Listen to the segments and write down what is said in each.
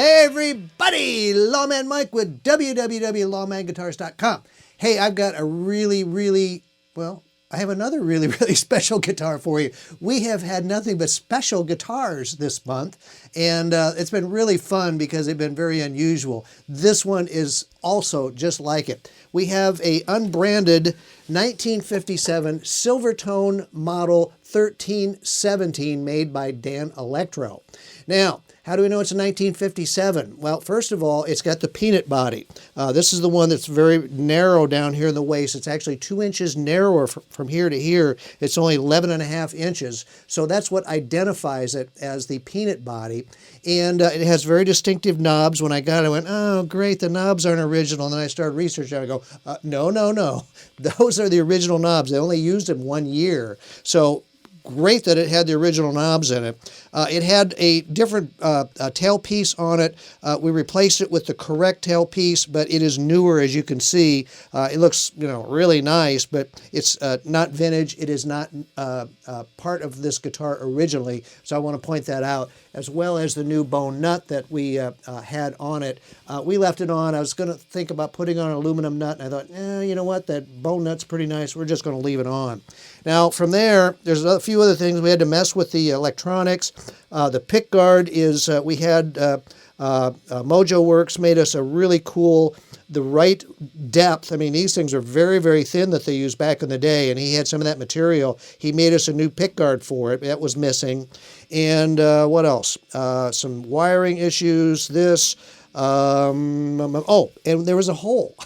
Hey everybody, Lawman Mike with www.lawmanguitars.com. Hey, I've got a I have another really special guitar for you. We have had nothing but special guitars this month, and it's been really fun because they've been very unusual. This one is also just like it. We have a unbranded 1957 Silvertone Model 1317 made by Danelectro. Now, how do we know it's a 1957? Well, first of all, it's got the peanut body. This is the one that's very narrow down here in the waist. It's actually 2 inches narrower from here to here. It's only 11.5 inches. So that's what identifies it as the peanut body. And it has very distinctive knobs. When I got it, I went, oh, great, the knobs aren't original. And then I started researching. I go, no. Those are the original knobs. They only used them 1 year. So great that it had the original knobs in it. It had a different tailpiece on it. We replaced it with the correct tailpiece, but it is newer, as you can see. It looks, really nice, but it's not vintage. It is not part of this guitar originally, so I want to point that out, as well as the new bone nut that we had on it. We left it on. I was going to think about putting on an aluminum nut, and I thought, you know what, that bone nut's pretty nice. We're just going to leave it on. Now, from there, there's a few other things. We had to mess with the electronics. The pick guard is, we had Mojo Works made us a really cool, the right depth. I mean, these things are very thin that they used back in the day, and he had some of that material. He made us a new pick guard for it. That was missing. And what else? Some wiring issues, this. Oh, and there was a hole.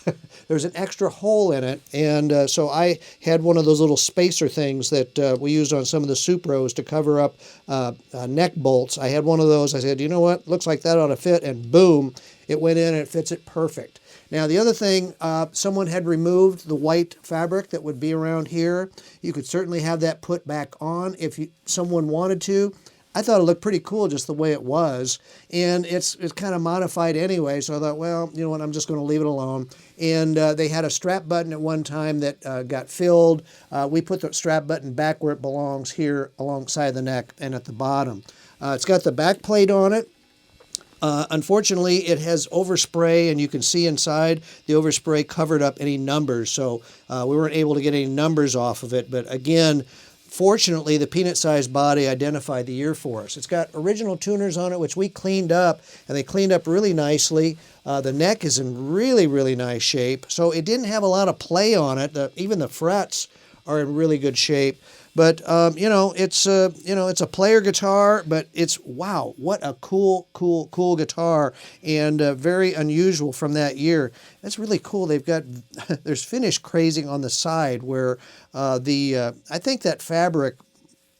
There was an extra hole in it, and so I had one of those little spacer things that we used on some of the Supros to cover up neck bolts. I had one of those. I said, you know what? Looks like that ought to fit, and boom, it went in and it fits it perfect. Now, the other thing, someone had removed the white fabric that would be around here. You could certainly have that put back on if someone wanted to. I thought it looked pretty cool just the way it was, and it's kind of modified anyway, so I thought, well, you know what, I'm just going to leave it alone. And they had a strap button at one time that got filled. We put the strap button back where it belongs here alongside the neck and at the bottom. It's got the back plate on it. Unfortunately, it has overspray, and you can see inside the overspray covered up any numbers, so we weren't able to get any numbers off of it, but again, fortunately, the peanut-sized body identified the year for us. It's got original tuners on it, which we cleaned up, and they cleaned up really nicely. The neck is in really nice shape, so it didn't have a lot of play on it. Even the frets are in really good shape. But it's a player guitar, but it's, wow, what a cool guitar, and very unusual from that year. That's really cool. There's finish crazing on the side where I think that fabric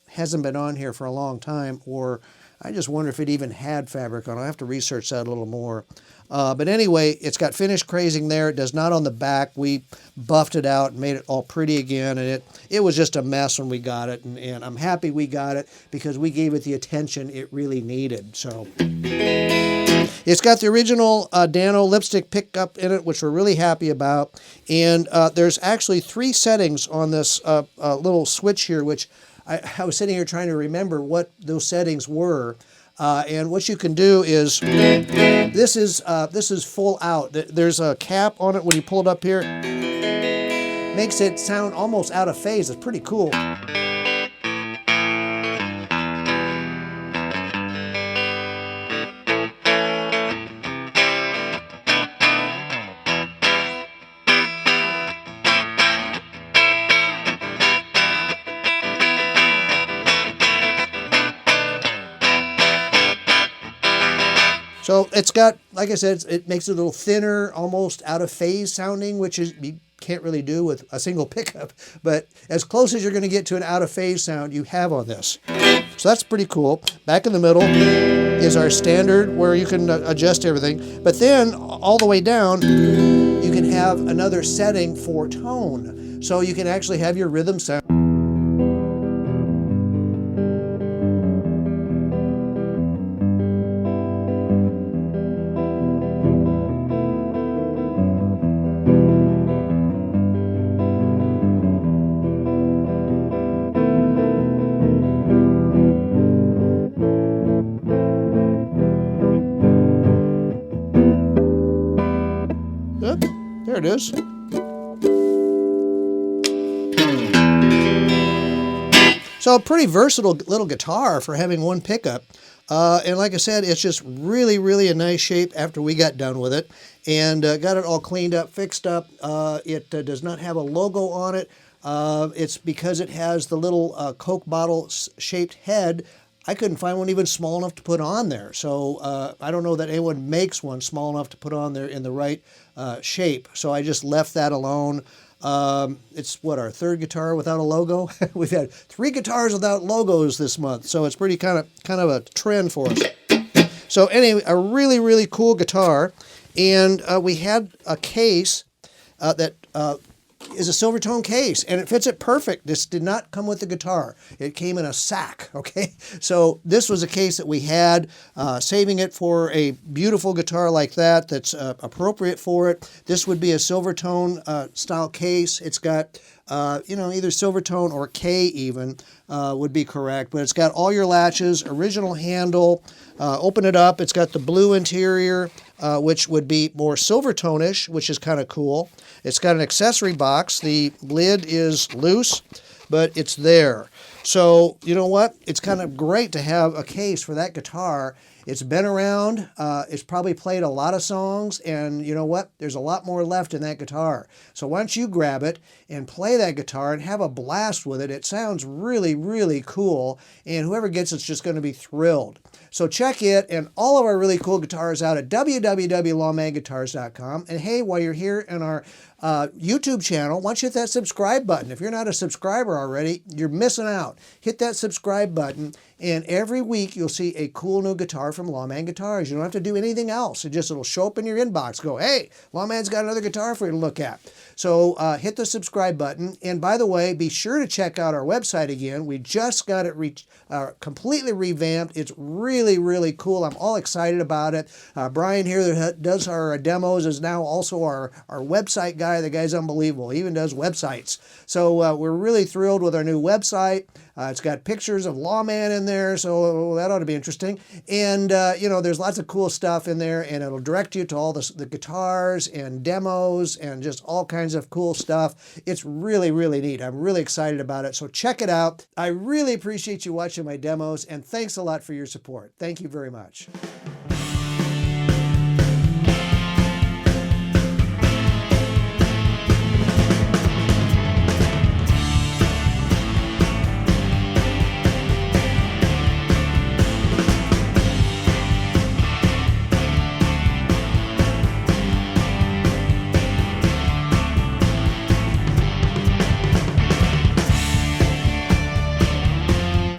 hasn't been on here for a long time, or I just wonder if it even had fabric on it. I'll have to research that a little more. But anyway, it's got finish crazing there. It does not on the back. We buffed it out and made it all pretty again, and it was just a mess when we got it, and I'm happy we got it because we gave it the attention it really needed. So it's got the original Dano lipstick pickup in it, which we're really happy about, and there's actually 3 settings on this little switch here, which I was sitting here trying to remember what those settings were. And what you can do is, this is full out. There's a cap on it when you pull it up here. Makes it sound almost out of phase. It's pretty cool. So it's got, like I said, it makes it a little thinner, almost out of phase sounding, which is you can't really do with a single pickup, but as close as you're going to get to an out of phase sound you have on this. So that's pretty cool. Back in the middle is our standard where you can adjust everything, but then all the way down you can have another setting for tone. So you can actually have your rhythm sound. There it is. So a pretty versatile little guitar for having one pickup. And like I said, it's just really, really a nice shape after we got done with it. And got it all cleaned up, fixed up. It does not have a logo on it. It's because it has the little Coke bottle shaped head. I couldn't find one even small enough to put on there. So I don't know that anyone makes one small enough to put on there in the right shape. So I just left that alone. It's what, our third guitar without a logo? We've had 3 guitars without logos this month, so it's pretty kind of a trend for us. So anyway, a really, really cool guitar, and we had a case that is a Silvertone case, and it fits it perfect. This did not come with the guitar. It came in a sack, okay? So this was a case that we had, saving it for a beautiful guitar like that that's appropriate for it. This would be a Silvertone style case. It's got, either Silvertone or K even would be correct, but it's got all your latches, original handle. Open it up, it's got the blue interior, which would be more Silvertone-ish, which is kind of cool. It's got an accessory box. The lid is loose, but it's there. So, you know what? It's kind of great to have a case for that guitar. It's been around. It's probably played a lot of songs, and you know what? There's a lot more left in that guitar. So why don't you grab it and play that guitar and have a blast with it. It sounds really, really cool, and whoever gets it's just going to be thrilled. So check it and all of our really cool guitars out at www.lawmanguitars.com. And hey, while you're here in our YouTube channel, why don't you hit that subscribe button? If you're not a subscriber already, you're missing out. Hit that subscribe button, and every week you'll see a cool new guitar from Lawman Guitars. You don't have to do anything else. It'll show up in your inbox. Go, hey, Lawman's got another guitar for you to look at. So hit the subscribe button. And by the way, be sure to check out our website again. We just got it completely revamped. It's really, really cool. I'm all excited about it. Brian here that does our demos is now also our website guy. The guy's unbelievable. He even does websites. So we're really thrilled with our new website. It's got pictures of Lawman in there, so that ought to be interesting. And, there's lots of cool stuff in there, and it'll direct you to all the guitars and demos and just all kinds of cool stuff. It's really, really neat. I'm really excited about it, so check it out. I really appreciate you watching my demos, and thanks a lot for your support. Thank you very much.